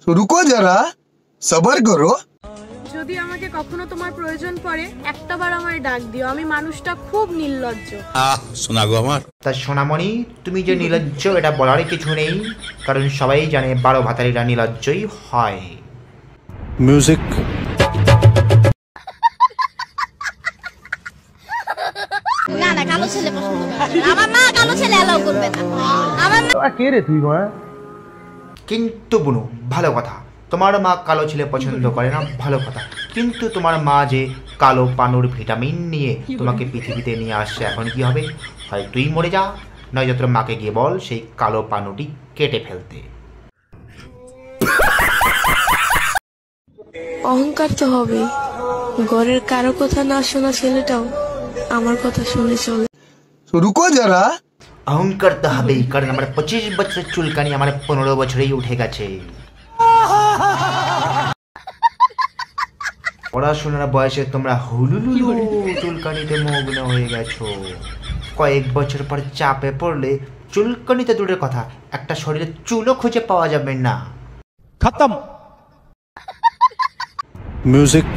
रुको जरा सबर करो। যদি আমাকে কখনো তোমার প্রয়োজন পড়ে একটাবার আমায় ডাক দিও, আমি মানুষটা খুব নির্লজ্জ। শোনা গো আমার। তা সোনামণি, তুমি যে নির্লজ্জ এটা বলার কিছু নেই, কারণ সবাই জানে 12 ভাতারিরা নির্লজ্জই হয়। মিউজিক। না না, কালো ছেলে পছন্দ করে না। আমার মা কালো ছেলে এলাও করবে না। আমার মা কে রে তুই? কিন্তু বুনু, ভালো কথা, তোমার মা কালো ছেলে পছন্দ করে না, ভালো কথা, কিন্তু তোমার মা যে কালো পানুর ভিটামিন নিয়ে তোমাকে পৃথিবীতে নিয়ে আসছে, এখন কি হবে? হয় তুই মরে যা, নয় তোর মাকে গিয়ে বল সেই কালো পানুটি কেটে ফেলতে। অহংকার তো হবে, ঘরের কারো কথা না শোনা ছেলেটাও আমার কথা শুনে চলে। रुको जरा। অহংকার তো হবেই, কারণ আমার 25 বছরের চুলকানি আমার 15 বছরেই উঠে গেছে। পড়াশোনার বয়সে তোমরা হুলুলুলু চুলকানিতে মগ্ন হয়ে গেছো। কয়েক বছর পর চাপে পড়লে চুলকানিতে দূরের কথা, একটা শরীরে চুলও খুঁজে পাওয়া যাবে না। খতম। মিউজিক।